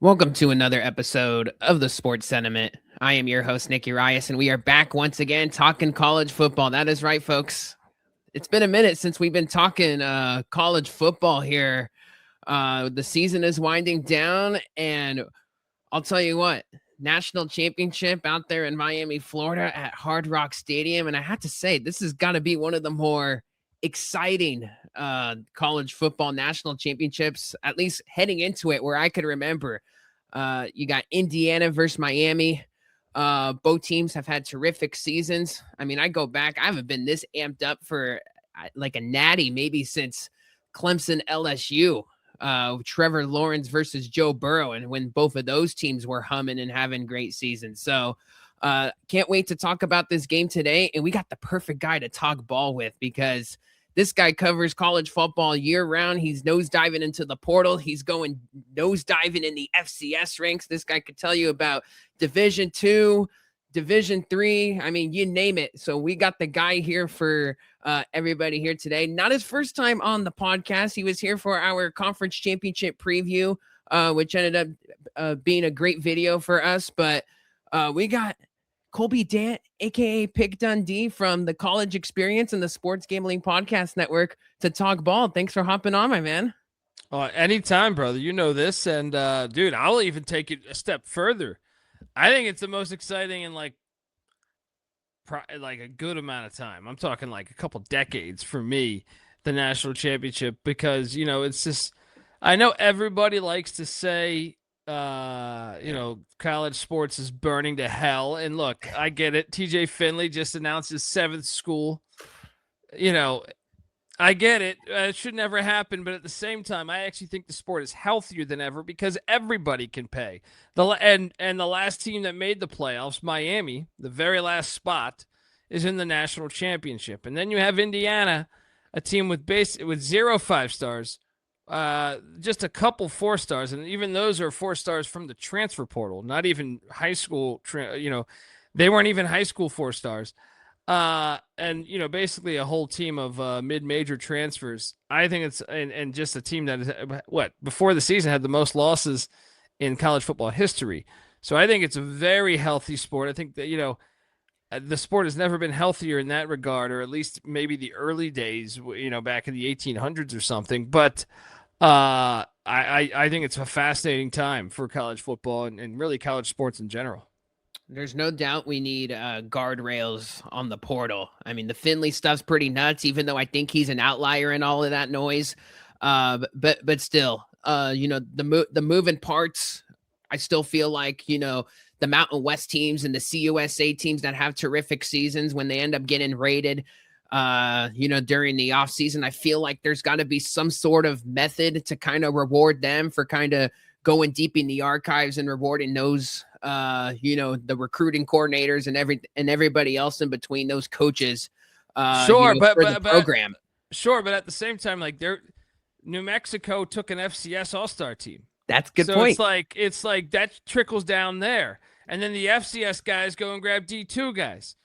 Welcome to another episode of the Sports Sentiment. I am your host, Nick Urias, and we are back once again talking college football. That is right, folks. It's been a minute since we've been talking college football here. The season is winding down, and I'll tell you what, national championship out there in Miami, Florida at Hard Rock Stadium. And I have to say, this has got to be one of the more exciting college football national championships, at least heading into it, where I could remember. You got Indiana versus Miami. Both teams have had terrific seasons. I mean, I go back, I haven't been this amped up for like a natty maybe since Clemson LSU. Trevor Lawrence versus Joe Burrow, and when both of those teams were humming and having great seasons. So can't wait to talk about this game today. And we got the perfect guy to talk ball with because this guy covers college football year round. He's nosediving into the portal. He's going nosediving in the FCS ranks. This guy could tell you about Division II, Division III. I mean, you name it. So we got the guy here for everybody here today. Not his first time on the podcast. He was here for our conference championship preview, which ended up being a great video for us. But we got Colby Dant, a.k.a. Pick Dundee from the College Experience and the Sports Gambling Podcast Network to talk ball. Thanks for hopping on, my man. Anytime, brother. You know this. And, dude, I'll even take it a step further. I think it's the most exciting in, like a good amount of time. I'm talking like a couple decades for me, the national championship, because, it's just – I know everybody likes to say – college sports is burning to hell. And look, I get it. TJ Finley just announced his 7th school. I get it. It should never happen. But at the same time, I actually think the sport is healthier than ever because everybody can pay. And the last team that made the playoffs, Miami, the very last spot, is in the national championship. And then you have Indiana, a team with 0 5-stars. Just a couple 4-stars, and even those are 4-stars from the transfer portal, not even high school. They weren't even high school 4-stars. And basically a whole team of mid-major transfers. I think it's and just a team that is before the season had the most losses in college football history. So I think it's a very healthy sport. I think that the sport has never been healthier in that regard, or at least maybe the early days, back in the 1800s or something. But I think it's a fascinating time for college football and really college sports in general. There's no doubt we need guardrails on the portal. I mean, the Finley stuff's pretty nuts, even though I think he's an outlier in all of that noise. But still, the moving parts, I still feel like, the Mountain West teams and the CUSA teams that have terrific seasons, when they end up getting rated, during the off season, I feel like there's got to be some sort of method to kind of reward them for kind of going deep in the archives and rewarding those, the recruiting coordinators and everybody else in between, those coaches. Sure, but the program. Sure, but at the same time, like New Mexico took an FCS All-Star team. That's a good point. It's like that trickles down there, and then the FCS guys go and grab D2 guys.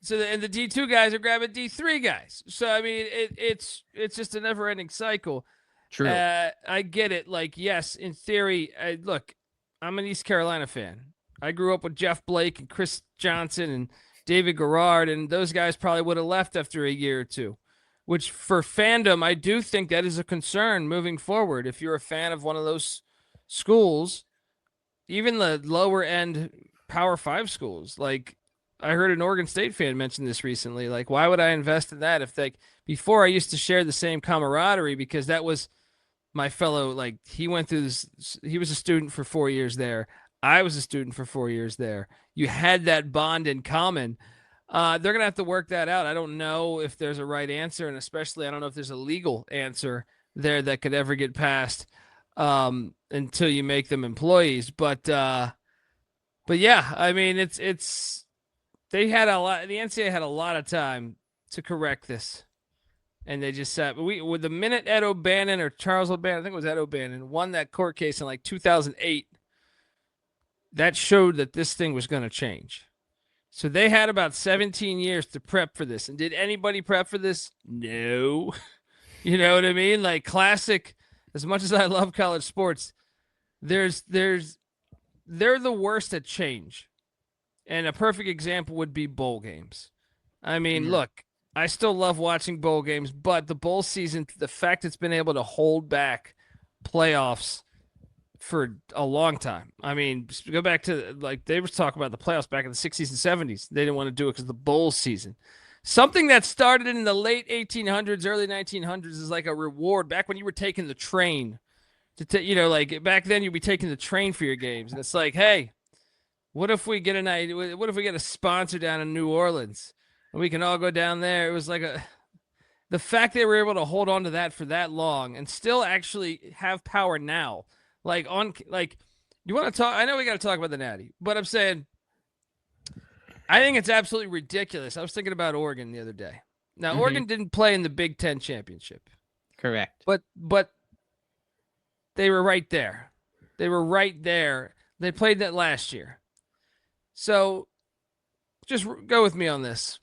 So the D2 guys are grabbing D3 guys. So I mean, it's just a never-ending cycle. True. I get it. Like, yes, in theory. Look, I'm an East Carolina fan. I grew up with Jeff Blake and Chris Johnson and David Garrard, and those guys probably would have left after a year or two. Which for fandom, I do think that is a concern moving forward. If you're a fan of one of those schools, even the lower end Power 5 schools, like. I heard an Oregon State fan mention this recently. Like, why would I invest in that? Before I used to share the same camaraderie because that was my fellow, like he went through this. He was a student for 4 years there. I was a student for 4 years there. You had that bond in common. They're going to have to work that out. I don't know if there's a right answer. And especially, I don't know if there's a legal answer there that could ever get passed until you make them employees. But yeah, I mean, the NCAA had a lot of time to correct this, and they just sat. With the minute Ed O'Bannon or Charles O'Bannon, I think it was Ed O'Bannon, won that court case in like 2008, that showed that this thing was going to change. So they had about 17 years to prep for this. And did anybody prep for this? No. You know what I mean? Like, classic, as much as I love college sports, there's they're the worst at change. And a perfect example would be bowl games. I mean, look, I still love watching bowl games, but the bowl season, the fact it's been able to hold back playoffs for a long time. I mean, go back to, like, they were talking about the playoffs back in the 60s and 70s. They didn't want to do it because of the bowl season. Something that started in the late 1800s, early 1900s is like a reward. Back when you were taking the train like back then you'd be taking the train for your games. And it's like, hey, what if we get a sponsor down in New Orleans and we can all go down there? It was like the fact they were able to hold on to that for that long and still actually have power now. You want to talk? I know we got to talk about the Natty, but I'm saying I think it's absolutely ridiculous. I was thinking about Oregon the other day. Now, Oregon didn't play in the Big Ten championship. Correct. But they were right there. They were right there. They played that last year. So just go with me on this.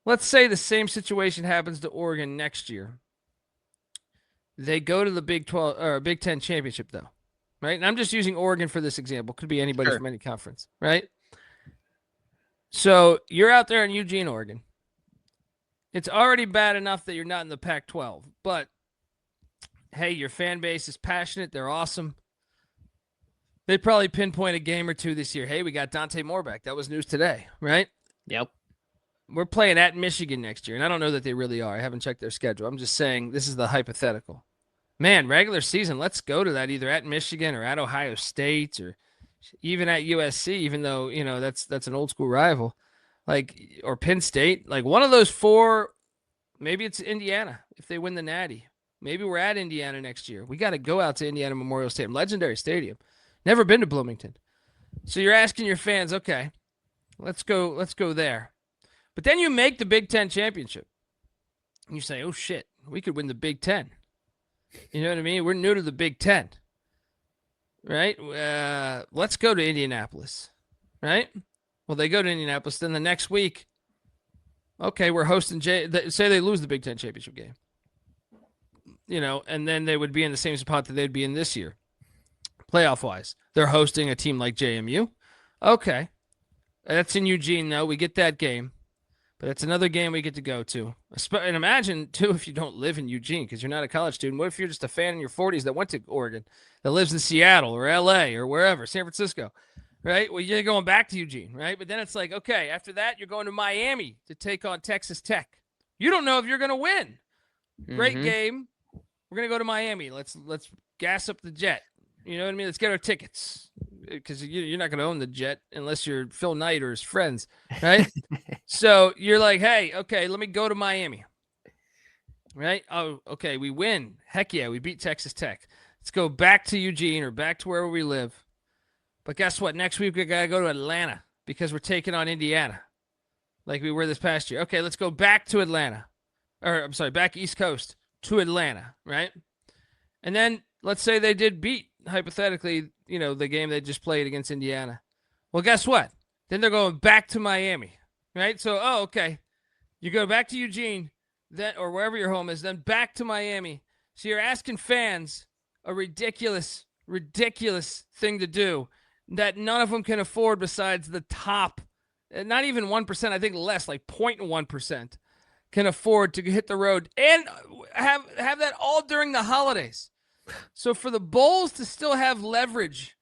Let's say the same situation happens to Oregon next year. They go to the Big 12 or Big 10 championship, though, right? And I'm just using Oregon for this example. Could be anybody from any conference, right? So you're out there in Eugene, Oregon. It's already bad enough that you're not in the Pac-12, but hey, your fan base is passionate. They're awesome. They probably pinpoint a game or two this year. Hey, we got Dante Moore back. That was news today, right? Yep. We're playing at Michigan next year, and I don't know that they really are. I haven't checked their schedule. I'm just saying this is the hypothetical. Man, regular season, let's go to that either at Michigan or at Ohio State or even at USC, even though, that's an old school rival, or Penn State. Like one of those four, maybe it's Indiana if they win the Natty. Maybe we're at Indiana next year. We got to go out to Indiana Memorial Stadium, legendary stadium. Never been to Bloomington. So you're asking your fans, okay, let's go there. But then you make the Big Ten championship. And you say, oh, shit, we could win the Big Ten. You know what I mean? We're new to the Big Ten. Right? Let's go to Indianapolis. Right? Well, they go to Indianapolis. Then the next week, okay, we're hosting say they lose the Big Ten championship game. And then they would be in the same spot that they'd be in this year, playoff-wise. They're hosting a team like JMU. Okay. That's in Eugene, though. We get that game. But it's another game we get to go to. And imagine, too, if you don't live in Eugene because you're not a college student. What if you're just a fan in your 40s that went to Oregon, that lives in Seattle or L.A. or wherever, San Francisco, right? Well, you're going back to Eugene, right? But then it's like, okay, after that, you're going to Miami to take on Texas Tech. You don't know if you're going to win. Great game. We're going to go to Miami. Let's gas up the jet. You know what I mean? Let's get our tickets because you're not going to own the jet unless you're Phil Knight or his friends, right? So you're like, hey, okay, let me go to Miami, right? Oh, okay, we win. Heck yeah, we beat Texas Tech. Let's go back to Eugene or back to wherever we live. But guess what? Next week we got to go to Atlanta because we're taking on Indiana like we were this past year. Okay, let's go back to Atlanta. Or, I'm sorry, back East Coast to Atlanta, right? And then let's say they did beat, hypothetically, the game they just played against Indiana. Well, guess what? Then they're going back to Miami, right? So, okay. You go back to Eugene, then or wherever your home is, then back to Miami. So you're asking fans a ridiculous, ridiculous thing to do that none of them can afford besides the top, not even 1%, I think less, like 0.1%. Can afford to hit the road and have that all during the holidays. So for the Bulls to still have leverage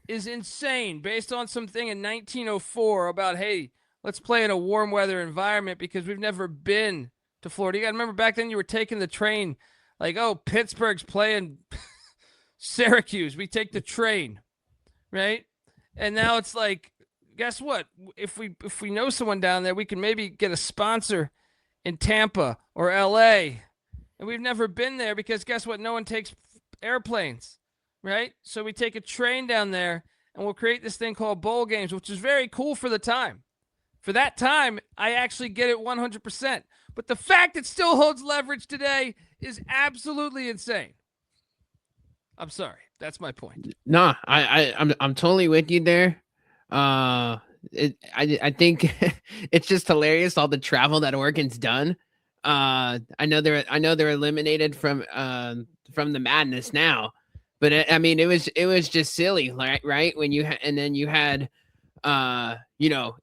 is insane based on something in 1904 about, hey, let's play in a warm weather environment because we've never been to Florida. You got to remember back then you were taking the train like, oh, Pittsburgh's playing Syracuse. We take the train, right? And now it's like, guess what? If we know someone down there, we can maybe get a sponsor in Tampa or LA. And we've never been there because guess what? No one takes airplanes, right? So we take a train down there and we'll create this thing called bowl games, which is very cool for the time. For that time, I actually get it 100%. But the fact it still holds leverage today is absolutely insane. I'm sorry. That's my point. No, I'm totally with you there. I think it's just hilarious all the travel that Oregon's done. I know they're eliminated from the madness now, But I mean, it was just silly, right? When and then you had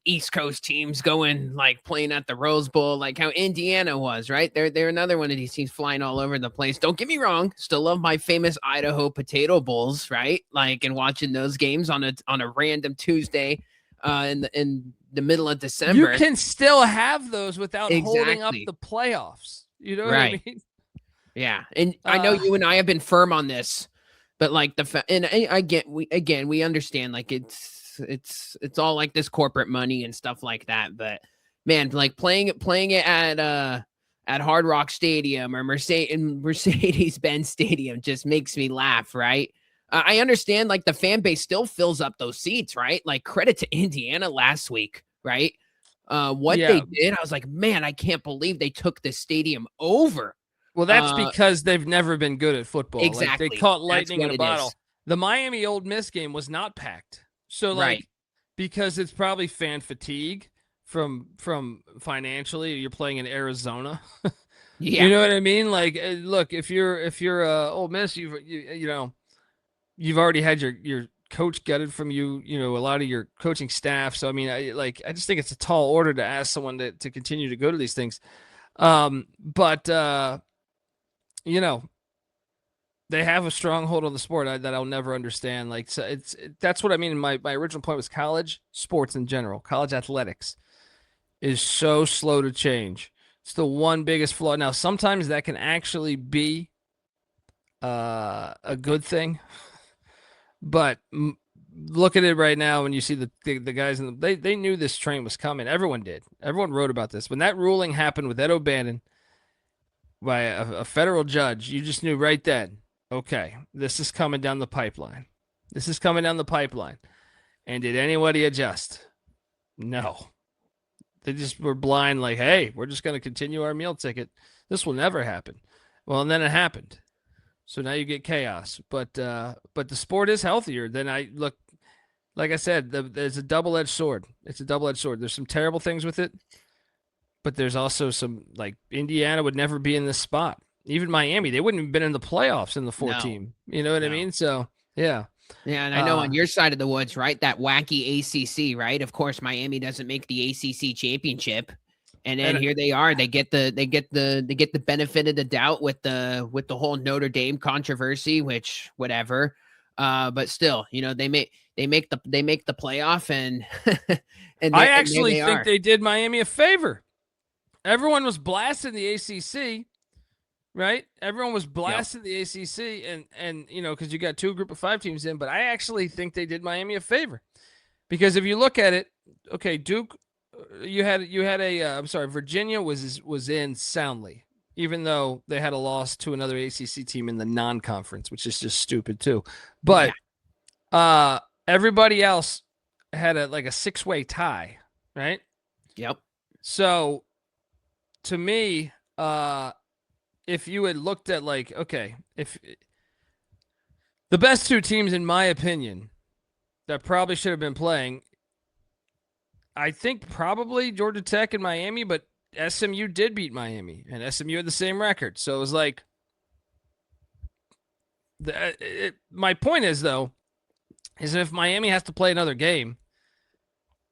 East Coast teams going like playing at the Rose Bowl, like how Indiana was, right? They're another one of these teams flying all over the place. Don't get me wrong, still love my famous Idaho Potato Bowls, right? Like and watching those games on a random Tuesday in the middle of December. You can still have those without holding up Exactly. the playoffs. You know what Right. I mean? Yeah. And I know you and I have been firm on this, but like we understand like it's all like this corporate money and stuff like that. But man, like playing it at Hard Rock Stadium or Mercedes-Benz Stadium just makes me laugh, right? I understand like the fan base still fills up those seats, right? Like credit to Indiana last week, right? What they did, I was like, man, I can't believe they took this stadium over. Well, that's because they've never been good at football. Exactly. Like they caught lightning in a bottle. Is. The Miami Ole Miss game was not packed. So like because it's probably fan fatigue from financially, you're playing in Arizona. Yeah. You know what I mean? Like look, if you're Ole Miss, you've already had your coach gutted from you, a lot of your coaching staff. So I mean, I just think it's a tall order to ask someone to continue to go to these things. But they have a strong hold on the sport that I'll never understand. Like, so that's what I mean. My original point was college sports in general, college athletics is so slow to change. It's the one biggest flaw. Now, sometimes that can actually be a good thing, but look at it right now when you see the guys they knew this train was coming. Everyone did. Everyone wrote about this. When that ruling happened with Ed O'Bannon by a federal judge, you just knew right then, okay, this is coming down the pipeline. This is coming down the pipeline. And did anybody adjust? No. They just were blind, like, hey, we're just going to continue our meal ticket. This will never happen. Well, and then it happened. So now you get chaos. But the sport is healthier than like I said, there's a double-edged sword. It's a double-edged sword. There's some terrible things with it, but there's also some, like, Indiana would never be in this spot. Even Miami, they wouldn't have been in the playoffs in the 4-team. You know what I mean? So, yeah. Yeah, and I know on your side of the woods, right? That wacky ACC, right? Of course, Miami doesn't make the ACC championship, and then here they are. They get the benefit of the doubt with the whole Notre Dame controversy, which whatever. But still, they make the playoff, and I actually think they did Miami a favor. Everyone was blasting the ACC. Right? Everyone was blasting the ACC and because you got 2 group of 5 teams in, but I actually think they did Miami a favor. Because if you look at it, okay, Duke, Virginia was in soundly, even though they had a loss to another ACC team in the non-conference, which is just stupid too. But everybody else had a 6-way tie, right? Yep. So to me, if you had looked at if the best 2 teams, in my opinion, that probably should have been playing, I think probably Georgia Tech and Miami, but SMU did beat Miami, and SMU had the same record. So it was like, my point is, though, is if Miami has to play another game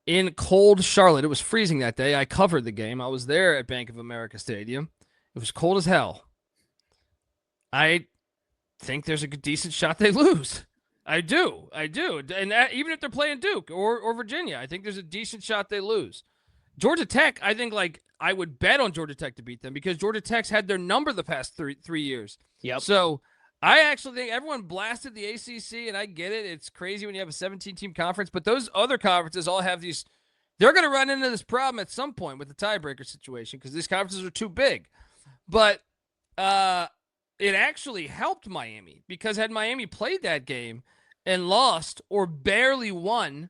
in cold Charlotte, it was freezing that day. I covered the game. I was there at Bank of America Stadium. It was cold as hell. I think there's a decent shot they lose. I do. And even if they're playing Duke or Virginia, I think there's a decent shot they lose. Georgia Tech, I think I would bet on Georgia Tech to beat them because Georgia Tech's had their number the past three years. Yep. So I actually think everyone blasted the ACC, and I get it. It's crazy when you have a 17-team conference, but those other conferences all have these. They're going to run into this problem at some point with the tiebreaker situation because these conferences are too big. But it actually helped Miami because had Miami played that game and lost or barely won,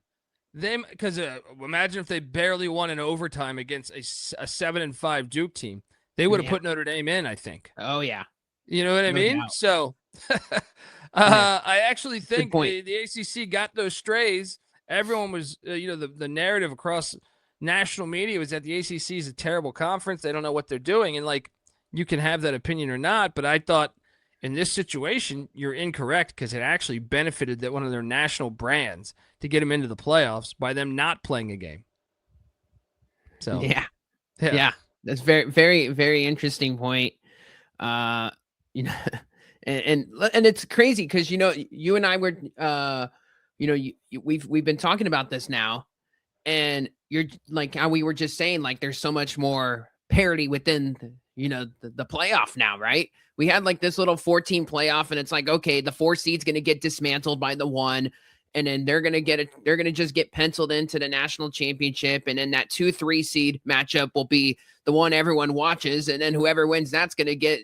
them because imagine if they barely won in overtime against a 7-5 Duke team, they would have put Notre Dame in, I think. Oh yeah, you know what I mean. Doubt. So I actually think the ACC got those strays. Everyone was, the narrative across national media was that the ACC is a terrible conference. They don't know what they're doing, and you can have that opinion or not, but I thought In this situation, you're incorrect because it actually benefited that one of their national brands to get them into the playoffs by them not playing a game. So, Yeah. Yeah. That's very, very, very interesting point. You know, and it's crazy because you and I were we've been talking about this now, and you're like how we were just saying, like there's so much more parity within the playoff now, right? We had like this little 14 playoff, and it's like, okay, the 4 seed's going to get dismantled by the 1, and then they're going to just get penciled into the national championship, and then that 2-3 seed matchup will be the one everyone watches, and then whoever wins that's going to get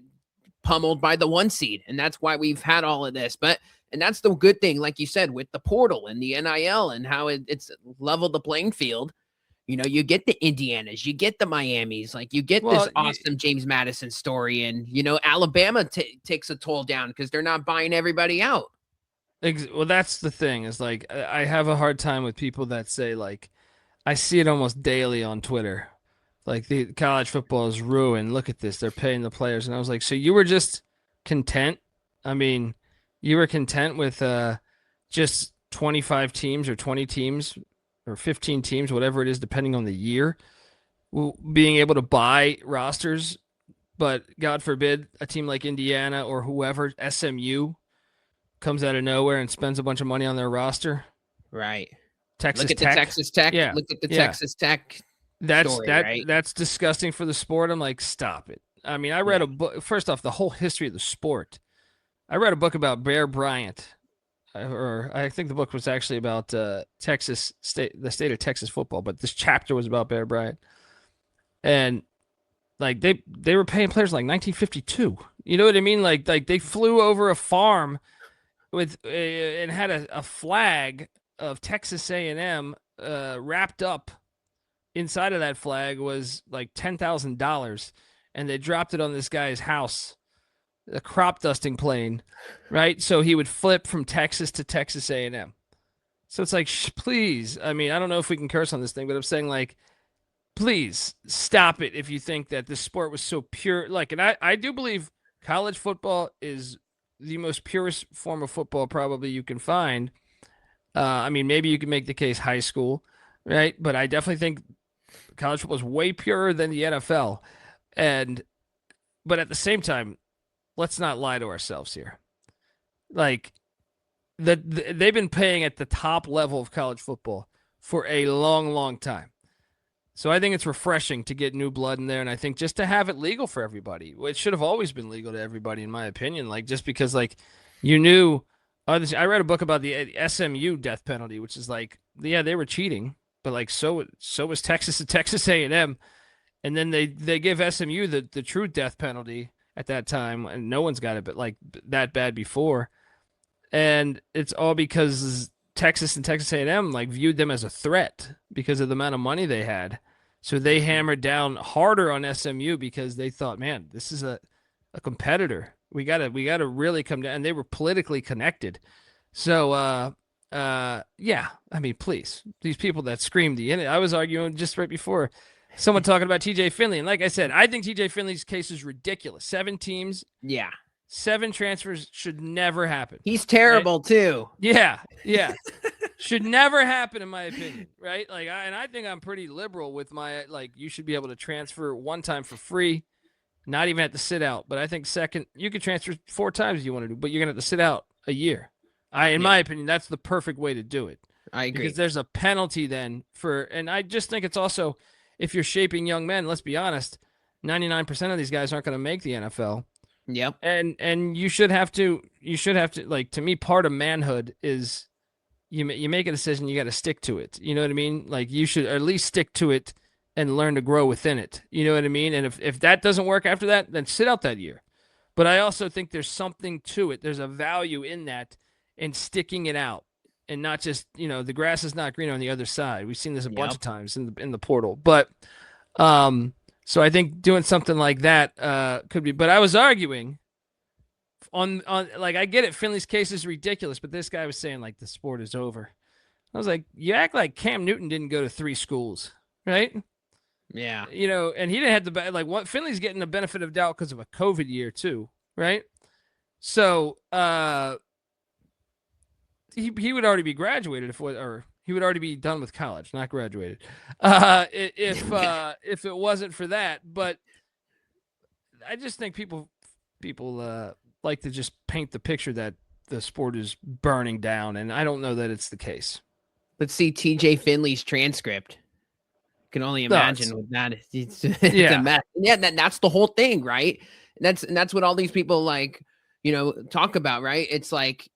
pummeled by the 1 seed. And that's why we've had all of this. And that's the good thing, like you said, with the portal and the NIL and how it's leveled the playing field. You get the Indianas, you get the Miamis, like you get this awesome James Madison story. And, Alabama takes a toll down because they're not buying everybody out. Well, that's the thing is like, I have a hard time with people that say, like, I see it almost daily on Twitter. Like, the college football is ruined. Look at this. They're paying the players. And I was like, so you were just content? I mean, you were content with just 25 teams or 20 teams or 15 teams, whatever it is, depending on the year, being able to buy rosters. But God forbid a team like Indiana or whoever, SMU, comes out of nowhere and spends a bunch of money on their roster. Right. Texas Look at Tech. the Texas Tech. Yeah. Look at the Texas Tech. That's disgusting for the sport. I'm like, stop it. I mean, I read a book. First off, the whole history of the sport. I read a book about Bear Bryant, or I think the book was actually about Texas state, the state of Texas football. But this chapter was about Bear Bryant, and like they were paying players like 1952. You know what I mean? Like they flew over a farm with and had a flag of Texas A&M wrapped up. Inside of that flag was like $10,000, and they dropped it on this guy's house, a crop dusting plane, right? So he would flip from Texas to Texas A&M. So it's like, please. I mean, I don't know if we can curse on this thing, but I'm saying, like, please stop it if you think that this sport was so pure. Like, and I do believe college football is the most purest form of football probably you can find. I mean, maybe you can make the case high school, right? But I definitely think college football is way purer than the NFL. But at the same time, let's not lie to ourselves here. Like, they've been paying at the top level of college football for a long, long time. So I think it's refreshing to get new blood in there, and I think just to have it legal for everybody. It should have always been legal to everybody, in my opinion. Like, just because, like, you knew. I read a book about the SMU death penalty, which is like, yeah, they were cheating, but like so was Texas and Texas A&M, and then they give SMU the true death penalty at that time, and no one's got it, but like that bad before, and it's all because Texas and Texas A&M like viewed them as a threat because of the amount of money they had, so they hammered down harder on SMU because they thought, man, this is a competitor. We gotta really come down, and they were politically connected. So yeah, I mean, please, these people that screamed I was arguing just right before someone talking about TJ Finley, and like I said, I think TJ Finley's case is ridiculous. 7 teams, 7 transfers should never happen. He's terrible too. Yeah, should never happen in my opinion, right? Like, I think I'm pretty liberal with my, like, you should be able to transfer one time for free. Not even have to sit out. But I think second, you could transfer 4 times if you want to do, but you're going to have to sit out a year. In my opinion, that's the perfect way to do it. I agree. Because there's a penalty then and I just think it's also, if you're shaping young men, let's be honest, 99% of these guys aren't going to make the NFL. Yep. And you should have to, like, to me, part of manhood is you make a decision, you got to stick to it. You know what I mean? Like, you should at least stick to it and learn to grow within it. You know what I mean? And if that doesn't work after that, then sit out that year. But I also think there's something to it. There's a value in that, in sticking it out, and not just, the grass is not green on the other side. We've seen this a bunch of times in the portal. But so I think doing something like that could be. But I was arguing on like, I get it. Finley's case is ridiculous, but this guy was saying like the sport is over. I was like, you act like Cam Newton didn't go to 3 schools, right? Yeah. And he didn't have to, like, what Finley's getting the benefit of doubt because of a COVID year too, right? So he would already be graduated or he would already be done with college, not graduated. If it wasn't for that, but I just think people like to just paint the picture that the sport is burning down, and I don't know that it's the case. Let's see TJ Finley's transcript. Can only imagine with that. It's a mess. Yeah, that's the whole thing, right? And that's what all these people like, talk about, right? It's like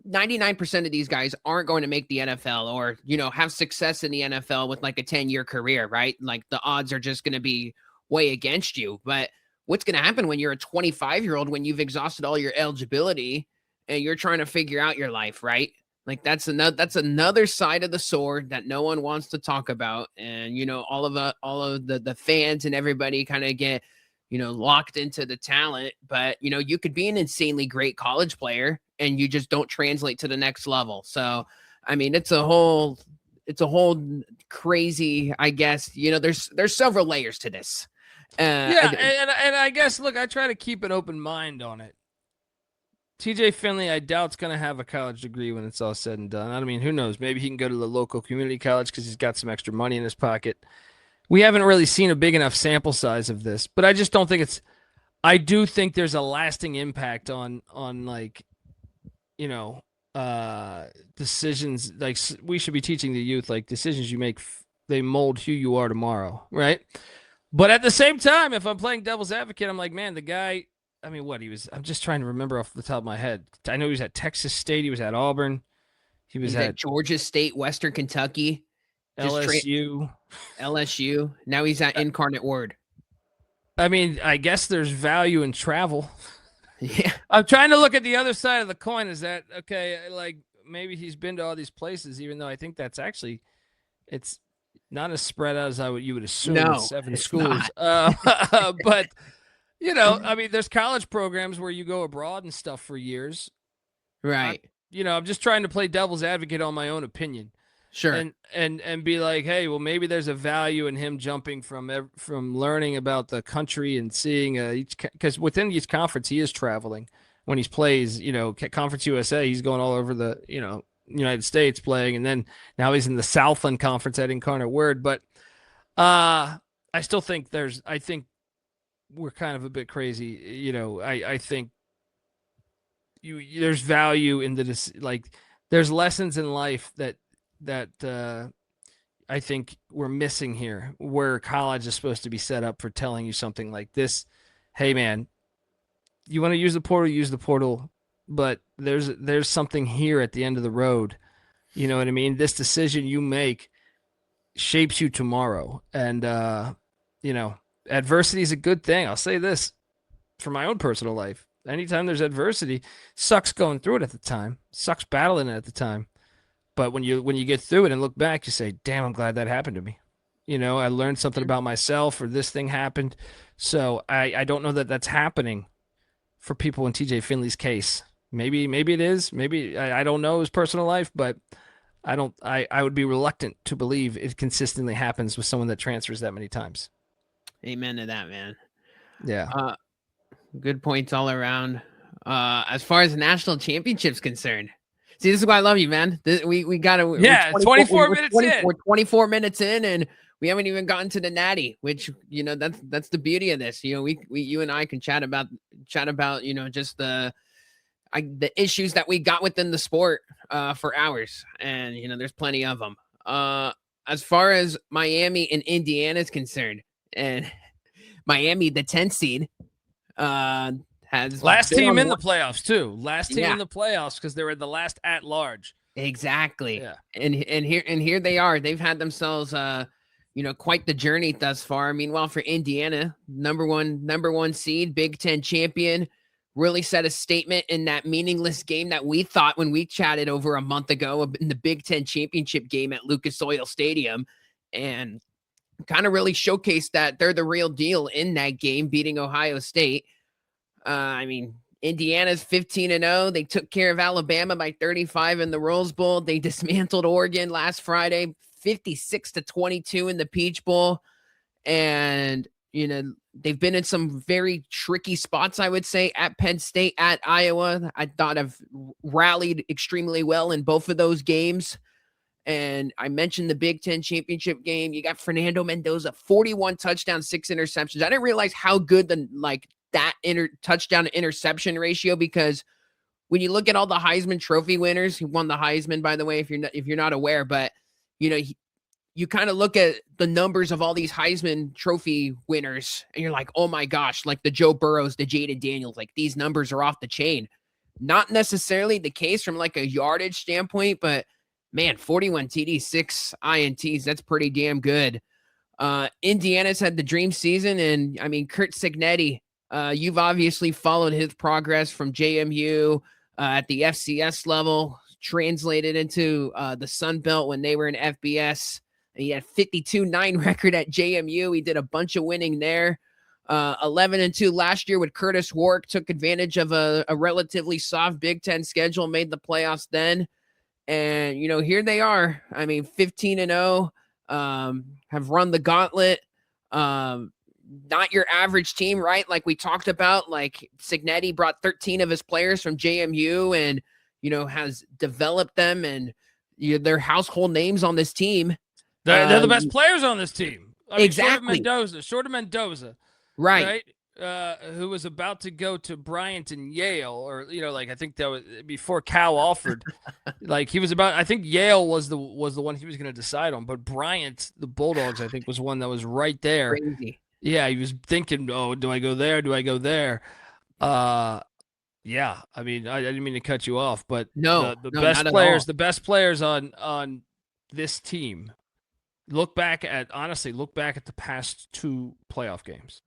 99% of these guys aren't going to make the NFL or, have success in the NFL with like a 10-year career, right? Like the odds are just going to be way against you. But what's going to happen when you're a 25-year-old, when you've exhausted all your eligibility and you're trying to figure out your life, right? Like that's another side of the sword that no one wants to talk about. And, all of the fans and everybody kind of get, locked into the talent, but you could be an insanely great college player and you just don't translate to the next level. So, I mean, it's a whole crazy, I guess, there's several layers to this. And I guess, look, I try to keep an open mind on it. TJ Finley, I doubt's going to have a college degree when it's all said and done. I mean, who knows? Maybe he can go to the local community college because he's got some extra money in his pocket. We haven't really seen a big enough sample size of this, but I just don't think it's. I do think there's a lasting impact on like, decisions. Like we should be teaching the youth, like decisions you make, they mold who you are tomorrow, right? But at the same time, if I'm playing devil's advocate, I'm like, man, the guy. I mean, I'm just trying to remember off the top of my head. I know he was at Texas State. He was at Auburn. He's at Georgia State, Western Kentucky. LSU. LSU. Now he's at Incarnate Word. I mean, I guess there's value in travel. Yeah. I'm trying to look at the other side of the coin. Is that okay? Like maybe he's been to all these places, even though I think that's actually it's not as spread out as you would assume. No, with 7 schools. But I mean, there's college programs where you go abroad and stuff for years. Right. I'm just trying to play devil's advocate on my own opinion. Sure. And be like, hey, well, maybe there's a value in him jumping from learning about the country and seeing because within each conference he is traveling when he plays. Conference USA, he's going all over the United States playing, and then now he's in the Southland Conference at Incarnate Word. But I still think I think we're kind of a bit crazy. I think there's value in this. Like there's lessons in life that I think we're missing here, where college is supposed to be set up for telling you something like this. Hey man, you want to use the portal, but there's something here at the end of the road. You know what I mean? This decision you make shapes you tomorrow. And adversity is a good thing. I'll say this for my own personal life. Anytime there's adversity, sucks going through it at the time, sucks battling it at the time. But when you get through it and look back, you say, damn, I'm glad that happened to me. I learned something about myself, or this thing happened. So I don't know that that's happening for people in TJ Finley's case. Maybe it is. Maybe I don't know his personal life, but I would be reluctant to believe it consistently happens with someone that transfers that many times. Amen to that, man. Yeah. Good points all around. As far as the national championship's concerned. See, this is why I love you, man. We got to. Yeah, 24 minutes in. We're 24 minutes in, and we haven't even gotten to the natty. Which that's the beauty of this. You and I can chat about just the issues that we got within the sport for hours, and there's plenty of them. As far as Miami and Indiana is concerned, and Miami, the 10th seed, has last team in the playoffs too. Last team in the playoffs because they were the last at large. Exactly. Yeah. And here they are. They've had themselves quite the journey thus far. Meanwhile, for Indiana, number one seed, Big Ten champion, really set a statement in that meaningless game that we thought when we chatted over a month ago in the Big Ten championship game at Lucas Oil Stadium, and kind of really showcased that they're the real deal in that game, beating Ohio State. Indiana's 15-0. They took care of Alabama by 35 in the Rose Bowl. They dismantled Oregon last Friday, 56-22 in the Peach Bowl. And, they've been in some very tricky spots, I would say, at Penn State, at Iowa. I thought I've rallied extremely well in both of those games. And I mentioned the Big Ten championship game. You got Fernando Mendoza, 41 touchdowns, 6 interceptions. I didn't realize how good that touchdown to interception ratio, because when you look at all the Heisman Trophy winners, he won the Heisman, by the way, if you're not aware, but you kind of look at the numbers of all these Heisman Trophy winners, and you're like, oh my gosh, like the Joe Burrows, the Jaden Daniels, like these numbers are off the chain. Not necessarily the case from like a yardage standpoint, but man, 41 TDs, 6 INTs, that's pretty damn good. Indiana's had the dream season, and I mean, Curt Cignetti, you've obviously followed his progress from JMU at the FCS level, translated into the Sun Belt when they were in FBS. He had 52-9 record at JMU. He did a bunch of winning there. 11-2 last year with Curtis Warwick, took advantage of a relatively soft Big Ten schedule, made the playoffs then. And, here they are. I mean, 15-0, have run the gauntlet. Not your average team, right? Like we talked about, like Cignetti brought 13 of his players from JMU and, has developed them, and they're household names on this team. They're the best players on this team. I mean, exactly. Short of Mendoza. Right. Who was about to go to Bryant and Yale, or I think that was before Cal offered. Like he was about. I think Yale was the one he was going to decide on, but Bryant, the Bulldogs, I think was one that was right there. Crazy. Yeah, he was thinking, oh, do I go there? Do I go there? Yeah. I mean, I didn't mean to cut you off, but the best players on this team. Look back at the past 2 playoff games.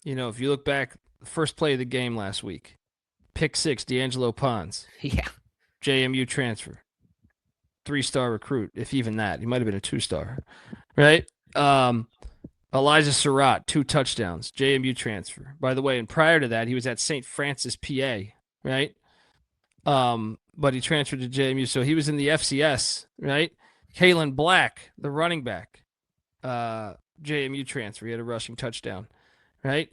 If you look back, the first play of the game last week, pick 6, D'Angelo Pons. Yeah. JMU transfer. 3-star recruit, if even that. He might have been a 2-star, right? Elijah Surratt, 2 touchdowns, JMU transfer. By the way, and prior to that, he was at St. Francis, PA, right? But he transferred to JMU, so he was in the FCS, right? Kalen Black, the running back, JMU transfer. He had a rushing touchdown, right?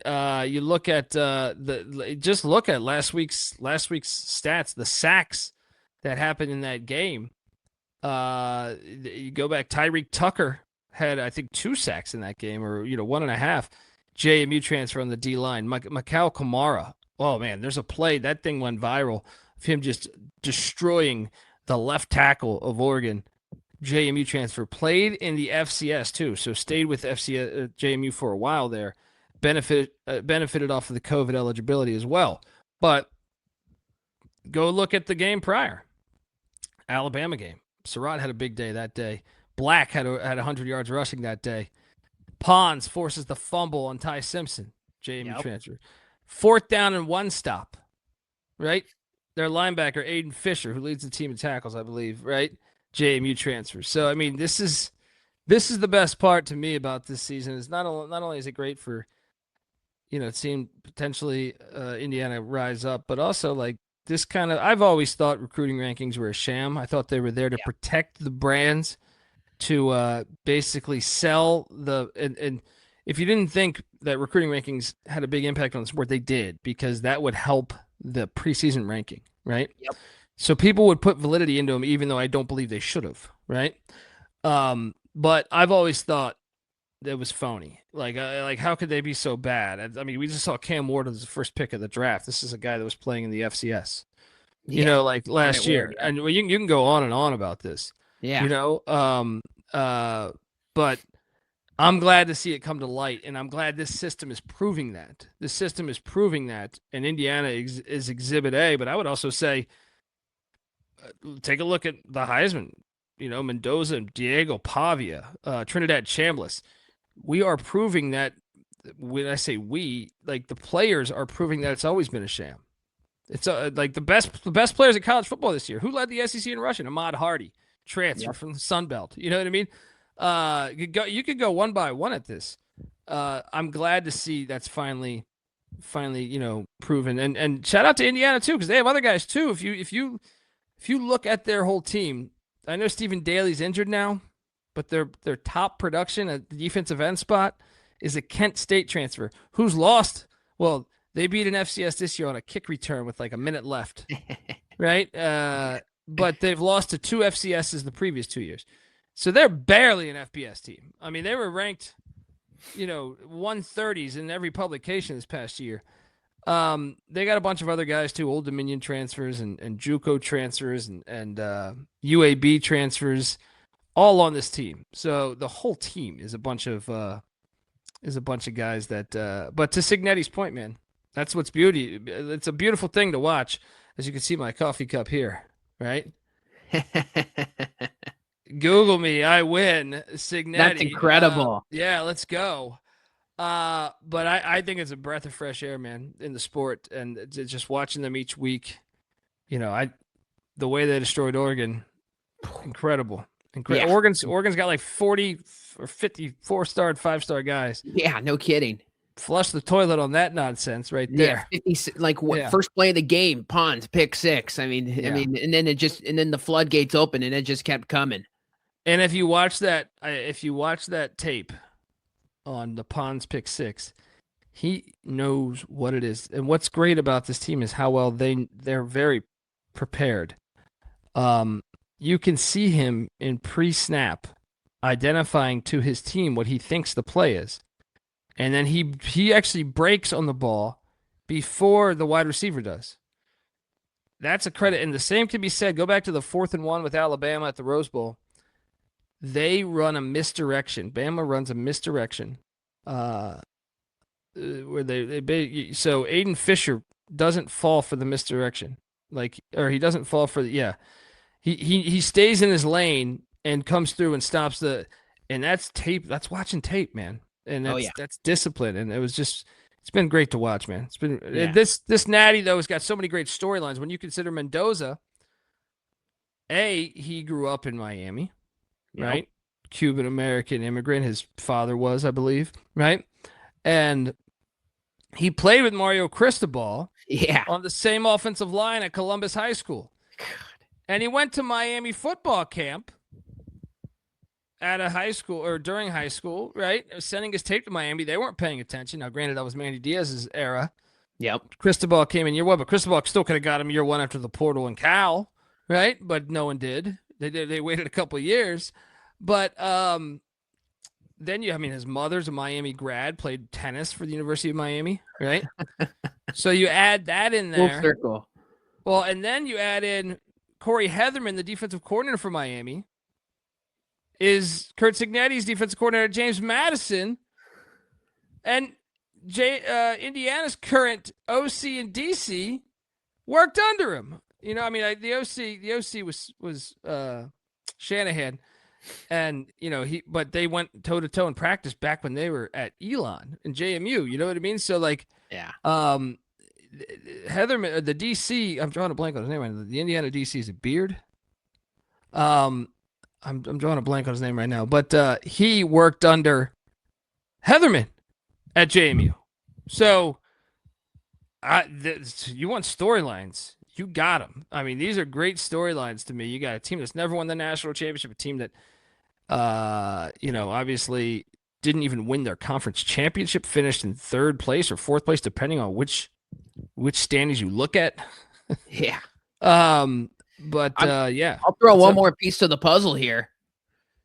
You look at look at last week's stats, the sacks that happened in that game. You go back, Tyreek Tucker had, I think, 2 sacks in that game, or 1.5. JMU transfer on the D line. Mikal Kamara. Oh man, there's a play that thing went viral of him just destroying the left tackle of Oregon. JMU transfer, played in the FCS too, so stayed with JMU for a while there. Benefited off of the COVID eligibility as well. But go look at the game prior, Alabama game. Surratt had a big day that day. Black had 100 yards rushing that day. Pons forces the fumble on Ty Simpson, JMU transfer. 4th down and 1 stop, right? Their linebacker, Aiden Fisher, who leads the team in tackles, I believe, right? JMU transfer. So, I mean, this is the best part to me about this season. Is not only is it great for, seeing potentially Indiana rise up, but also like this kind of, I've always thought recruiting rankings were a sham. I thought they were there to protect the brands, to basically sell and if you didn't think that recruiting rankings had a big impact on the sport, they did, because that would help the preseason ranking, right? Yep. So people would put validity into them, even though I don't believe they should have, right? But I've always thought that was phony. Like how could they be so bad? I mean, we just saw Cam Ward as the first pick of the draft. This is a guy that was playing in the FCS, like last year. And you can go on and on about this. Yeah. But I'm glad to see it come to light, and I'm glad this system is proving that. This system is proving that, and Indiana is Exhibit A. But I would also say, take a look at the Heisman. Mendoza and Diego Pavia, Trinidad Chambliss. We are proving that. When I say we, like the players are proving that it's always been a sham. It's like the best players in college football this year. Who led the SEC in rushing? Ahmad Hardy, transfer from the Sun Belt. You know what I mean? You could go one by one at this. I'm glad to see that's finally proven. And shout out to Indiana too, because they have other guys too. If you look at their whole team, I know Stephen Daly's injured now, but their top production at the defensive end spot is a Kent State transfer who's lost. Well, they beat an FCS this year on a kick return with like a minute left, right? But they've lost to 2 FCSs the previous 2 years. So they're barely an FBS team. I mean, they were ranked, 130s in every publication this past year. They got a bunch of other guys too, Old Dominion transfers and JUCO transfers and UAB transfers, all on this team. So the whole team is a bunch of guys that. But to Cignetti's point, man, that's what's beauty. It's a beautiful thing to watch, as you can see my coffee cup here, right? Google me, I win. Cignetti. That's incredible. Yeah, let's go. But I think it's a breath of fresh air, man, in the sport, and just watching them each week. The way they destroyed Oregon, incredible. Yeah. Oregon's got like 40 or 50 4-star and 5-star guys. Yeah, no kidding. Flush the toilet on that nonsense right there. Yeah, 50, first play of the game, Pons pick 6. I mean, and then the floodgates open, and it just kept coming. And if you watch that tape on the Pons pick 6, he knows what it is. And what's great about this team is how well they're very prepared. You can see him in pre-snap identifying to his team what he thinks the play is. And then he actually breaks on the ball before the wide receiver does. That's a credit. And the same can be said. Go back to the 4th and 1 with Alabama at the Rose Bowl. They run a misdirection. Bama runs a misdirection. Where so Aiden Fisher doesn't fall for the misdirection. He doesn't fall for he stays in his lane and comes through and stops and that's tape. That's watching tape, man. And that's discipline. And it's been great to watch, man. It's been this Natty though has got so many great storylines. When you consider Mendoza, he grew up in Miami, right? Cuban American immigrant. His father was, I believe, right? And he played with Mario Cristobal, on the same offensive line at Columbus High School. God. And he went to Miami football camp at a high school or during high school, right? Sending his tape to Miami. They weren't paying attention. Now, granted, that was Manny Diaz's era. Yep. Cristobal came in year 1, but Cristobal still could have got him year 1 after the portal and Cal, right? But no one did. They waited a couple of years. But then his mother's a Miami grad, played tennis for the University of Miami, right? So you add that in there. Full circle. Well, and then you add in Corey Heatherman, the defensive coordinator for Miami, is Curt Cignetti's defensive coordinator, James Madison, and Indiana's current OC and DC worked under him. The OC was Shanahan, and but they went toe to toe in practice back when they were at Elon and JMU. You know what I mean? So Heatherman, the DC, I'm drawing a blank on his name. The Indiana DC is a Beard. I'm drawing a blank on his name right now, but he worked under Heatherman at JMU. So you want storylines, you got them. I mean, these are great storylines to me. You got a team that's never won the national championship, a team that, obviously didn't even win their conference championship, finished in 3rd place or 4th place, depending on which standings you look at. Yeah. I'll throw one more piece to the puzzle here.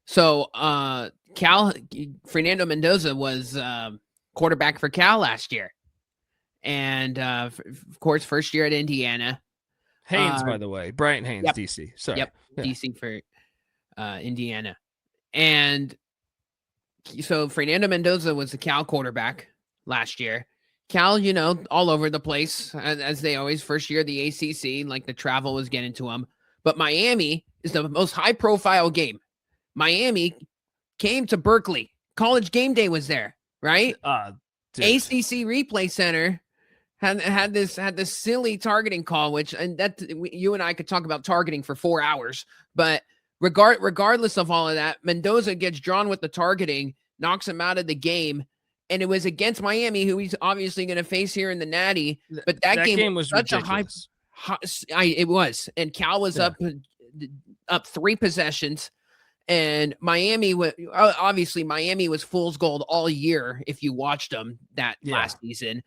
So, Fernando Mendoza was quarterback for Cal last year. And, of course, first year at Indiana. Haynes, by the way. Bryant Haynes, yep. DC. Sorry. Yep, yeah. DC for Indiana. And so Fernando Mendoza was the Cal quarterback last year. Cal, all over the place, as they always, first year of the ACC, like the travel was getting to them. But Miami is the most high-profile game. Miami came to Berkeley. College Game Day was there, right? ACC Replay Center had this silly targeting call, you and I could talk about targeting for 4 hours. But regardless of all of that, Mendoza gets drawn with the targeting, knocks him out of the game. And it was against Miami, who he's obviously going to face here in the Natty. But that game was such ridiculous. It was. And Cal was up 3 possessions. And Miami, obviously, Miami was fool's gold all year if you watched them that Yeah. last season.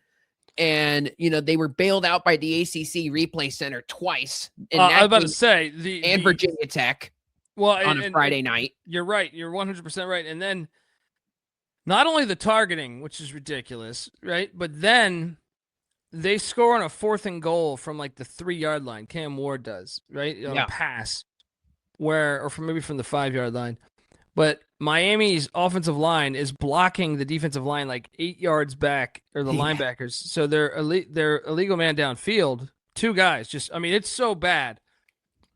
And, they were bailed out by the ACC Replay Center twice in I was that about to game say and Virginia Tech well, on a and Friday night. you're right. You're 100% right. And then not only the targeting, which is ridiculous, right? But then they score on a 4th and goal from like the 3-yard line. Cam Ward does, right? On a Yeah. pass or maybe from the 5-yard line. But Miami's offensive line is blocking the defensive line like 8 yards back, or the Yeah. linebackers. So they're illegal man downfield. 2 guys. It's so bad.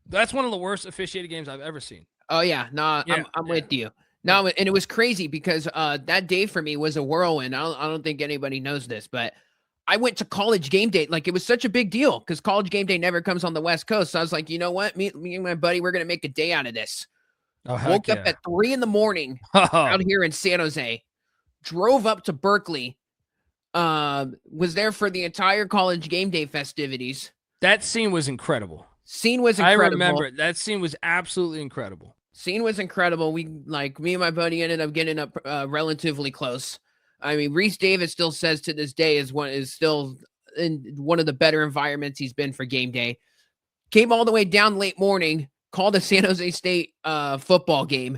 That's one of the worst officiated games I've ever seen. Oh yeah, no, Yeah, I'm yeah. with you. No, and it was crazy because that day for me was a whirlwind. I don't think anybody knows this, but I went to college game day. Like, it was such a big deal because college game day never comes on the West Coast. So I was like, you know what? Me and my buddy, we're gonna make a day out of this. Oh, Woke heck up yeah. at 3 a.m. Oh, out here in San Jose, drove up to Berkeley, was there for the entire college game day festivities. that scene was incredible. Scene was I incredible. remember it. That scene was absolutely incredible. Scene was incredible. Me and my buddy ended up getting up relatively close. I mean, Reese Davis still says to this day is still in one of the better environments he's been for game day. Came all the way down late morning, called a San Jose State football game,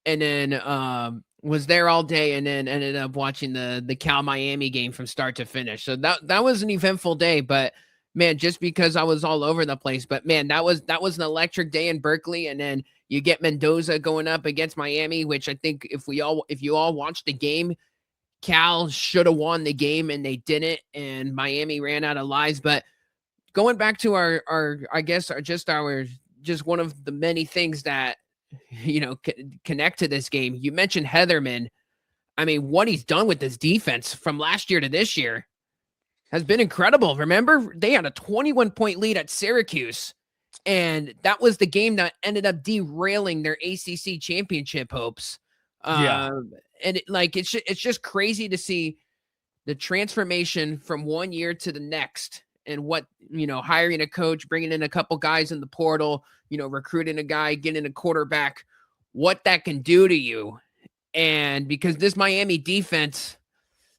and then was there all day, and then ended up watching the Cal Miami game from start to finish. So that was an eventful day, but man, just because I was all over the place, but man, that was an electric day in Berkeley. And then you get Mendoza going up against Miami, which I think if you all watched the game, Cal should have won the game and they didn't, and Miami ran out of lives. But going back to our I guess just one of the many things that connect to this game. You mentioned Heatherman. I mean, what he's done with this defense from last year to this year has been incredible. Remember, they had a 21-point lead at Syracuse, and that was the game that ended up derailing their ACC championship hopes. Yeah. And it's just crazy to see the transformation from one year to the next, and what, hiring a coach, bringing in a couple guys in the portal, recruiting a guy, getting a quarterback, what that can do to you. And because this Miami defense,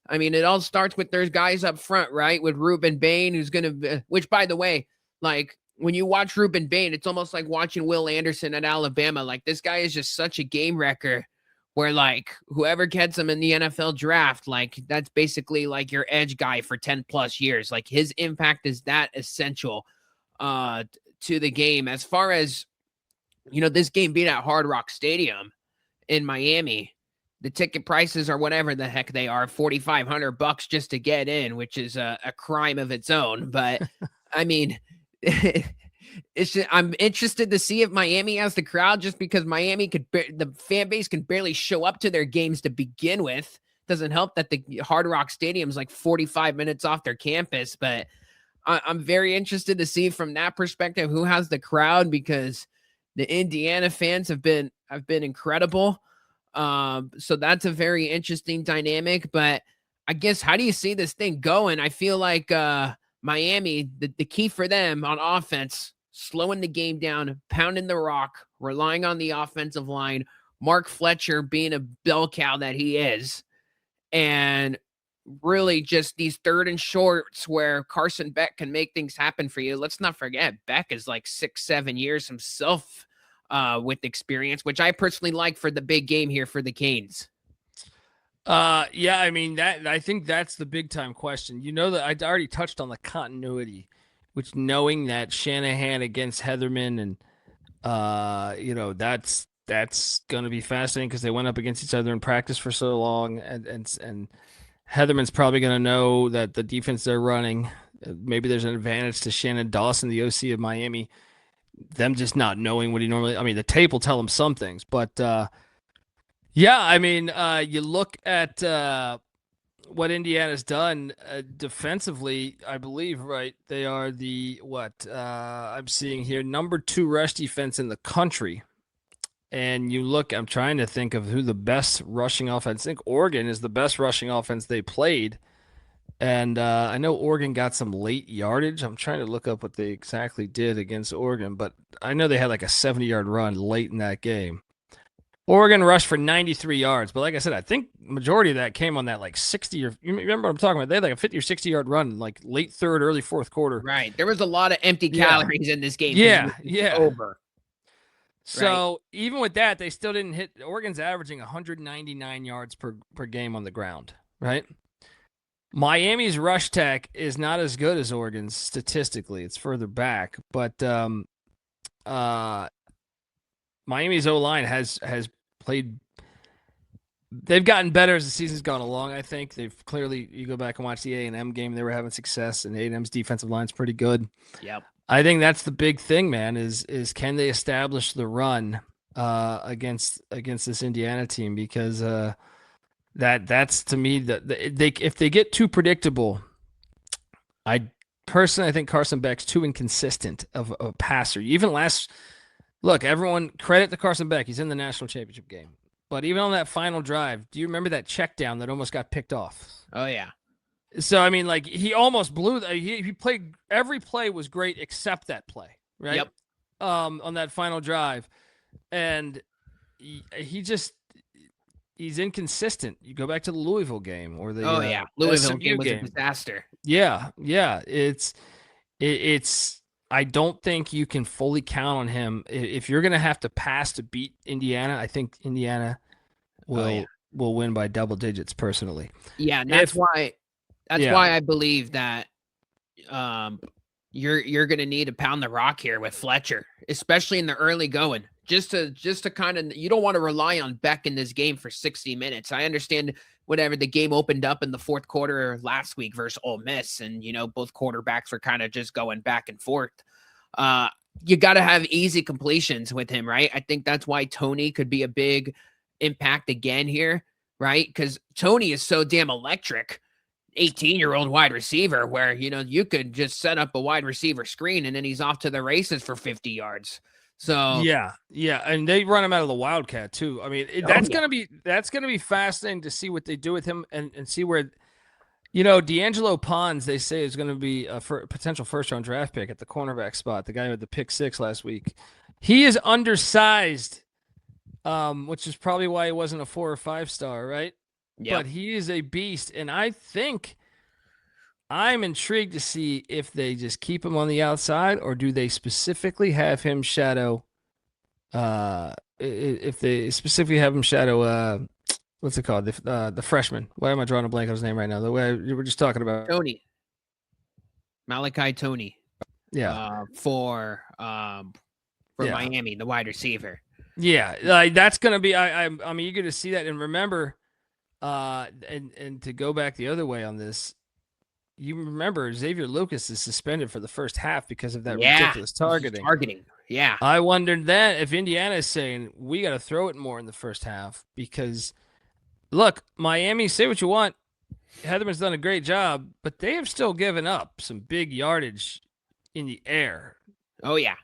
I mean, it all starts with there's guys up front, right? With Ruben Bain, who's going to, which by the way, like when you watch Ruben Bain, it's almost like watching Will Anderson at Alabama. Like, this guy is just such a game wrecker where, like, whoever gets him in the NFL draft, like, that's basically like your edge guy for 10 plus years. Like, his impact is that essential to the game. As far as, this game being at Hard Rock Stadium in Miami, the ticket prices are whatever the heck they are, $4,500 just to get in, which is a crime of its own. But I mean, I'm interested to see if Miami has the crowd, just because Miami the fan base can barely show up to their games to begin with. Doesn't help that the Hard Rock Stadium is like 45 minutes off their campus, but I'm very interested to see from that perspective who has the crowd, because the Indiana fans have been incredible. So that's a very interesting dynamic. But I guess, how do you see this thing going? I feel like Miami, the key for them on offense, slowing the game down, pounding the rock, relying on the offensive line, Mark Fletcher being a bell cow that he is, and really just these third and shorts where Carson Beck can make things happen for you. Let's not forget, Beck is like 6-7 years himself with experience, which I personally like for the big game here for the Canes. Yeah, I mean, I think that's the big time question. That I already touched on the continuity, which, knowing that Shanahan against Heatherman, and that's going to be fascinating because they went up against each other in practice for so long, and Heatherman's probably going to know that the defense they're running, maybe there's an advantage to Shannon Dawson, the OC of Miami, them just not knowing what he normally. I mean, the tape will tell him some things, but yeah, I mean, you look at what Indiana's done defensively. I believe, right? They are the I'm seeing here, number 2 rush defense in the country. And you look, I'm trying to think of who the best rushing offense. I think Oregon is the best rushing offense they played. And I know Oregon got some late yardage. I'm trying to look up what they exactly did against Oregon, but I know they had like a 70-yard run late in that game. Oregon rushed for 93 yards, but like I said, I think majority of that came on that like 60 or you remember what I'm talking about? They had like a 50 or 60-yard run, like late third, early fourth quarter. Right. There was a lot of empty calories in this game because it was Yeah. over. Right. So even with that, they still didn't hit. Oregon's averaging 199 yards per game on the ground, right? Miami's rush tech is not as good as Oregon's statistically. It's further back, but Miami's O-line has played. They've gotten better as the season's gone along. I think they've clearly. You go back and watch the A&M game; they were having success, and A&M's defensive line's pretty good. Yep. I think that's the big thing, man. Is can they establish the run against this Indiana team? Because that's to me if they get too predictable, I personally think Carson Beck's too inconsistent of a passer. Even look, everyone credit to Carson Beck. He's in the national championship game. But even on that final drive, do you remember that check down that almost got picked off? Oh, yeah. So, I mean, like, he almost blew. He played. Every play was great except that play, right? Yep. On that final drive. And he's inconsistent. You go back to the Louisville game or the Louisville SMU game was a disaster. Yeah. It's I don't think you can fully count on him. If you're going to have to pass to beat Indiana, I think Indiana will win by double digits personally. Yeah, and that's why I believe that you're going to need to pound the rock here with Fletcher, especially in the early going. Just to kind of, you don't want to rely on Beck in this game for 60 minutes. I understand whatever the game opened up in the fourth quarter last week versus Ole Miss, and both quarterbacks were kind of just going back and forth. You got to have easy completions with him, right? I think that's why Tony could be a big impact again here, right? Because Tony is so damn electric. 18-year-old wide receiver where you could just set up a wide receiver screen and then he's off to the races for 50 yards. So yeah, and they run him out of the Wildcat too. I mean, that's gonna be fascinating to see what they do with him and see where, D'Angelo Pons, they say, is going to be a potential first-round draft pick at the cornerback spot. The guy with the pick 6 last week, he is undersized, which is probably why he wasn't a 4 or 5 star, right? Yeah. But he is a beast, and I think I'm intrigued to see if they just keep him on the outside or do they specifically have him shadow if they specifically have him shadow what's it called? The freshman. Why am I drawing a blank on his name right now? The way you were just talking about Tony. Malachi Tony. Yeah. For Miami, the wide receiver. Yeah, that's gonna be I'm eager to see that. And remember, and to go back the other way on this, you remember Xavier Lucas is suspended for the first half because of that ridiculous targeting. Yeah. I wondered that if Indiana is saying we got to throw it more in the first half because, look, Miami, say what you want, Heatherman's done a great job, but they have still given up some big yardage in the air. Oh, yeah.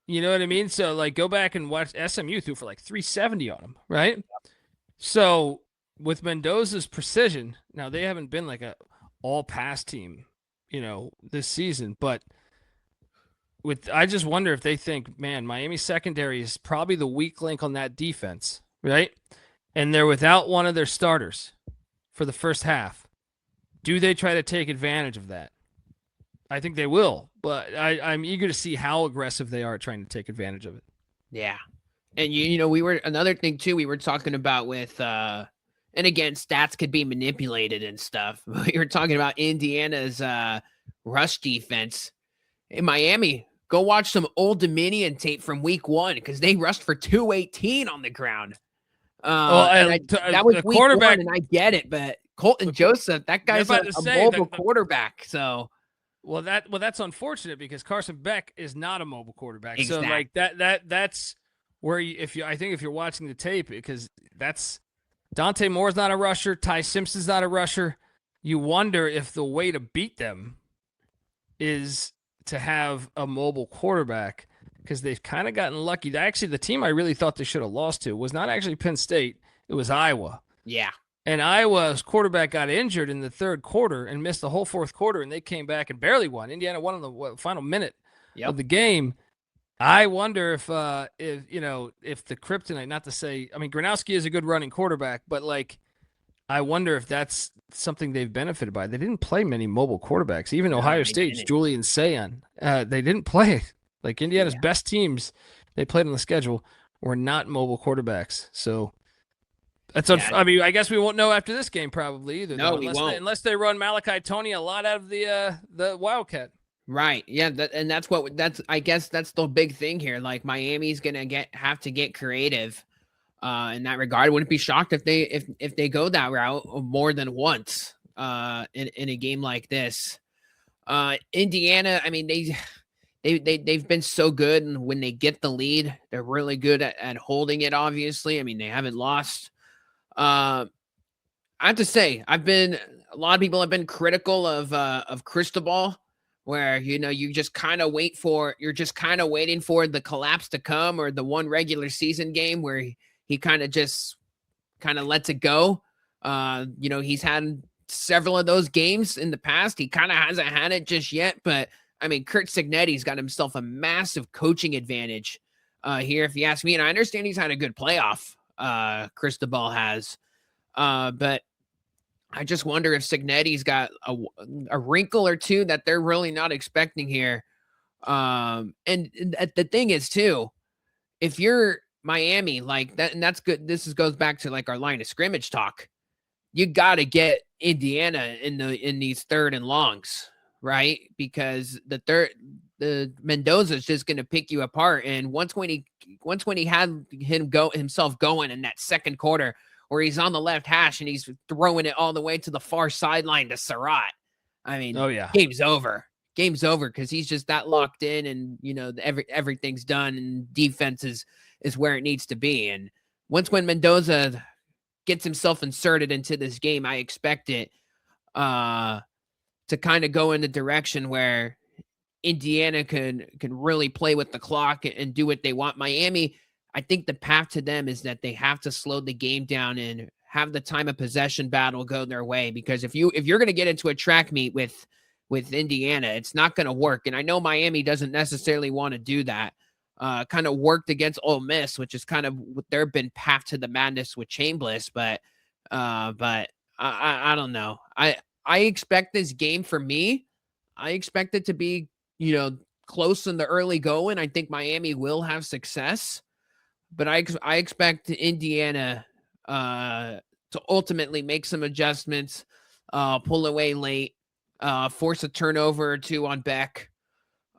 You know what I mean? So, like, go back and watch SMU threw for like 370 on them, right? Yep. So, with Mendoza's precision, now they haven't been like a all-pass team, this season, but I just wonder if they think, man, Miami's secondary is probably the weak link on that defense, right? And they're without one of their starters for the first half. Do they try to take advantage of that? I think they will, but I'm eager to see how aggressive they are trying to take advantage of it. Yeah. And, we were, another thing too, we were talking about with, and again, stats could be manipulated and stuff. We were talking about Indiana's rush defense. In Miami, go watch some Old Dominion tape from week 1 because they rushed for 218 on the ground. That was week quarterback, 1, and I get it, but Colton Joseph, that guy's a mobile quarterback. So, that's unfortunate because Carson Beck is not a mobile quarterback. Exactly. So, like that's where if you're watching the tape, because that's Dante Moore's not a rusher, Ty Simpson's not a rusher. You wonder if the way to beat them is to have a mobile quarterback because they've kind of gotten lucky. Actually, the team I really thought they should have lost to was not actually Penn State. It was Iowa. Yeah. And Iowa's quarterback got injured in the third quarter and missed the whole fourth quarter, and they came back and barely won. Indiana won in the final minute of the game. I wonder if the kryptonite, not to say, I mean, Gronowski is a good running quarterback, but like, I wonder if that's something they've benefited by. They didn't play many mobile quarterbacks. Even No, Ohio they State's didn't. Julian Sayon, they didn't play. Like Indiana's Yeah. best teams they played on the schedule were not mobile quarterbacks. So Yeah. I mean, I guess we won't know after this game probably either, No, though, we won't. unless they run Malachi Tony a lot out of the Wildcat. Right. Yeah. And I guess that's the big thing here. Like Miami's gonna have to get creative. In that regard, I wouldn't be shocked if they go that route more than once. In a game like this. Indiana. I mean, they've been so good, and when they get the lead, they're really good at holding it. Obviously, I mean, they haven't lost. Uh, I have to say, a lot of people have been critical of Cristobal, where you just kind of you're just kind of waiting for the collapse to come, or the one regular season game where he kind of lets it go. He's had several of those games in the past. He kind of hasn't had it just yet, but I mean, Curt Cignetti's got himself a massive coaching advantage here, if you ask me. And I understand he's had a good playoff. Cristobal has, but I just wonder if Cignetti's got a wrinkle or two that they're really not expecting here. And the thing is too, if you're Miami like that, and that's good. Goes back to like our line of scrimmage talk. You got to get Indiana in these third and longs, right? Because the Mendoza is just going to pick you apart. And once when he had himself going in that second quarter, where he's on the left hash and he's throwing it all the way to the far sideline to Surratt. I mean, Oh yeah, game's over. Game's over because he's just that locked in, and everything's done, and defense is where it needs to be. And once when Mendoza gets himself inserted into this game, I expect it to kind of go in the direction where Indiana can really play with the clock and do what they want. Miami, I think the path to them is that they have to slow the game down and have the time of possession battle go their way. Because if you're going to get into a track meet with Indiana, it's not going to work. And I know Miami doesn't necessarily want to do that. Kind of worked against Ole Miss, which is kind of their been path to the madness with Chambliss. But I don't know. I expect this game for me. I expect it to be close in the early going. I think Miami will have success, but I expect Indiana to ultimately make some adjustments, pull away late, force a turnover or two on Beck,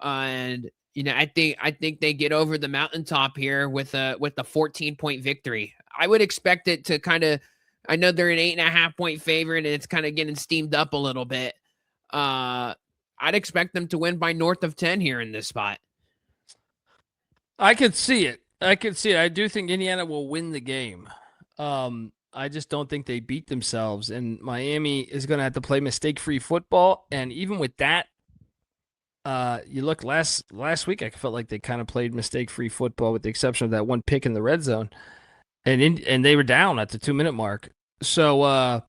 and I think they get over the mountaintop here with a 14-point victory. I would expect it to kind of. I know they're an 8.5-point favorite, and it's kind of getting steamed up a little bit. I'd expect them to win by north of 10 here in this spot. I could see it. I do think Indiana will win the game. I just don't think they beat themselves, and Miami is going to have to play mistake-free football. And even with that, you look last week, I felt like they kind of played mistake-free football, with the exception of that one pick in the red zone, and they were down at the 2-minute mark. So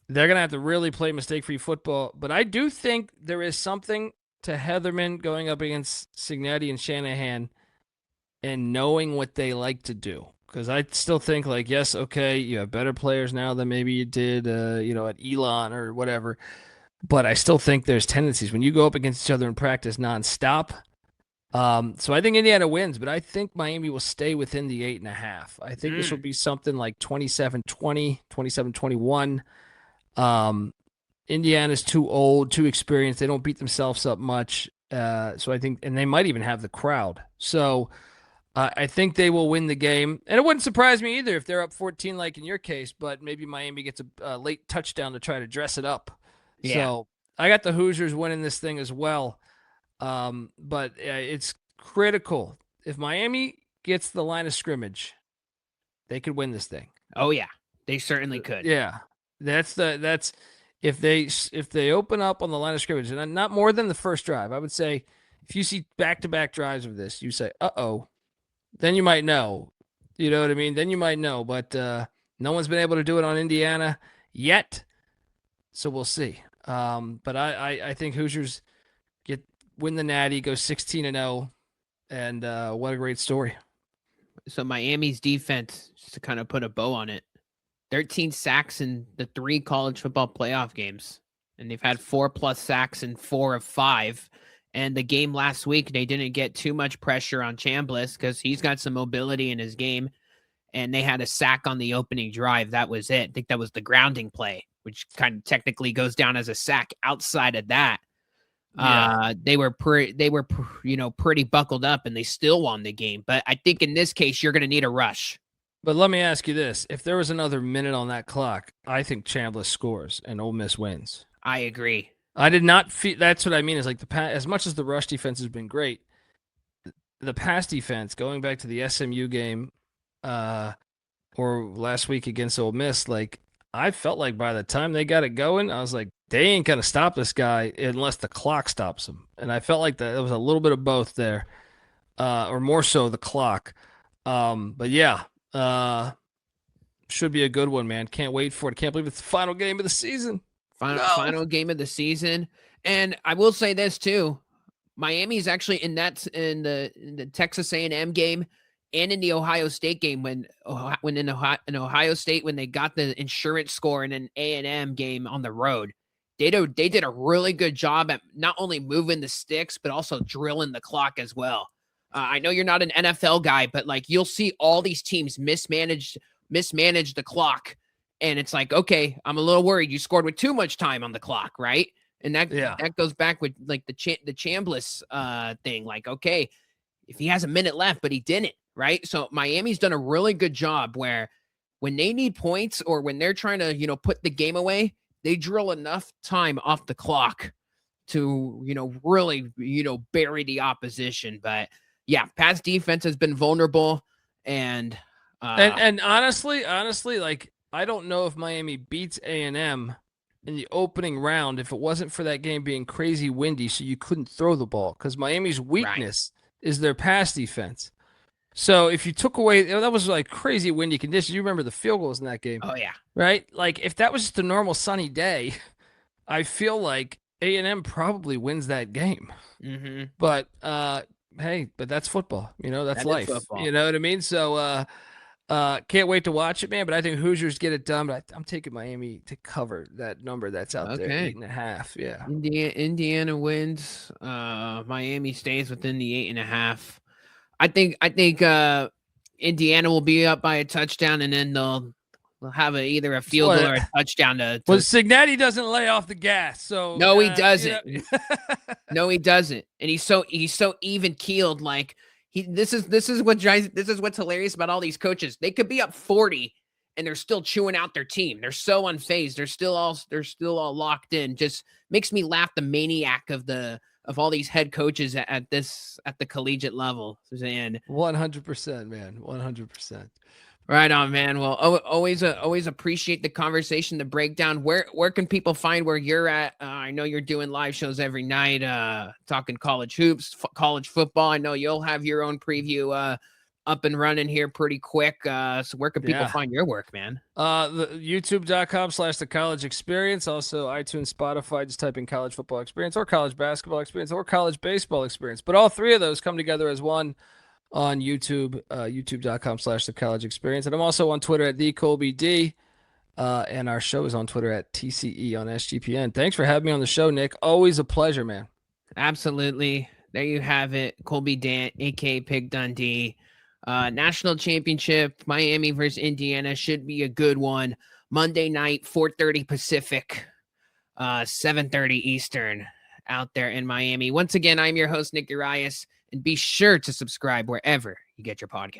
they're going to have to really play mistake-free football. But I do think there is something to Heatherman going up against Cignetti and Shanahan and knowing what they like to do. Because I still think, like, yes, okay, you have better players now than maybe you did, at Elon or whatever. But I still think there's tendencies when you go up against each other in practice nonstop. So I think Indiana wins, but I think Miami will stay within the 8.5. I think this will be something like 27-20, 27-21. Indiana's too old, too experienced. They don't beat themselves up much. So I think, and they might even have the crowd. So I think they will win the game. And it wouldn't surprise me either if they're up 14, like in your case, but maybe Miami gets a late touchdown to try to dress it up. Yeah. So I got the Hoosiers winning this thing as well. But it's critical. If Miami gets the line of scrimmage, they could win this thing. Oh yeah, they certainly could. Yeah, that's if they open up on the line of scrimmage, and not more than the first drive. I would say if you see back-to-back drives of this, you say, "Uh-oh," then you might know. You know what I mean? Then you might know. But no one's been able to do it on Indiana yet, so we'll see. But I think Hoosiers win the Natty, go 16-0, And what a great story. So Miami's defense, just to kind of put a bow on it, 13 sacks in the 3 college football playoff games. And they've had 4+ sacks in 4 of 5. And the game last week, they didn't get too much pressure on Chambliss because he's got some mobility in his game. And they had a sack on the opening drive. That was it. I think that was the grounding play, which kind of technically goes down as a sack. Outside of that, they were pretty buckled up, and they still won the game. But I think in this case, you're going to need a rush. But let me ask you this. If there was another minute on that clock, I think Chambliss scores and Ole Miss wins. I agree. I did not feel. That's what I mean. Is like as much as the rush defense has been great, the pass defense, going back to the SMU game, or last week against Ole Miss, like I felt like by the time they got it going, I was like, they ain't gonna stop this guy unless the clock stops him. And I felt like there was a little bit of both there, or more so the clock. But yeah, should be a good one, man. Can't wait for it. Can't believe it's the final game of the season. Final game of the season. And I will say this too. Miami's actually in the Texas A&M game and in the Ohio State game when in Ohio State, when they got the insurance score in an A&M game on the road, they did a really good job at not only moving the sticks, but also drilling the clock as well. I know you're not an NFL guy, but like you'll see all these teams mismanage the clock. And it's like, okay, I'm a little worried. You scored with too much time on the clock, right? And that goes back with like the Chambliss thing. Like, okay, if he has a minute left, but he didn't, right? So Miami's done a really good job where when they need points or when they're trying to, put the game away, they drill enough time off the clock to, really, bury the opposition. But yeah, pass defense has been vulnerable, and honestly, like I don't know if Miami beats A&M in the opening round if it wasn't for that game being crazy windy, so you couldn't throw the ball because Miami's weakness is their pass defense. So if you took away, that was like crazy windy conditions. You remember the field goals in that game? Oh yeah, right. Like if that was just a normal sunny day, I feel like A&M probably wins that game. Mm-hmm. But hey, but that's football. That's life. You know what I mean? So can't wait to watch it, man. But I think Hoosiers get it done. But I'm taking Miami to cover that number that's out there, 8.5. Yeah. Indiana wins. Miami stays within the 8.5. I think Indiana will be up by a touchdown, and then they'll have either a field goal or a touchdown to Well, Cignetti doesn't lay off the gas, so no, he doesn't. No, he doesn't, and he's so even keeled. Like this is what's hilarious about all these coaches. They could be up 40, and they're still chewing out their team. They're so unfazed. They're still all locked in. Just makes me laugh. The maniac of all these head coaches at the collegiate level. And 100%, man, 100%. Right on, man. Well, always appreciate the conversation, the breakdown. Where can people find where you're at? I know you're doing live shows every night, talking college hoops, college football. I know you'll have your own preview up and running here pretty quick. So where can people find your work, man? The youtube.com/the college experience. Also iTunes, Spotify, just type in college football experience or college basketball experience or college baseball experience. But all three of those come together as one on YouTube, youtube.com/the college experience. And I'm also on Twitter at the Colby D. And our show is on Twitter at TCE on SGPN. Thanks for having me on the show, Nick. Always a pleasure, man. Absolutely. There you have it. Colby Dant, aka Pig Dundee. National championship, Miami versus Indiana should be a good one. Monday night, 4:30 Pacific, 7:30 Eastern out there in Miami. Once again, I'm your host, Nick Urias, and be sure to subscribe wherever you get your podcast.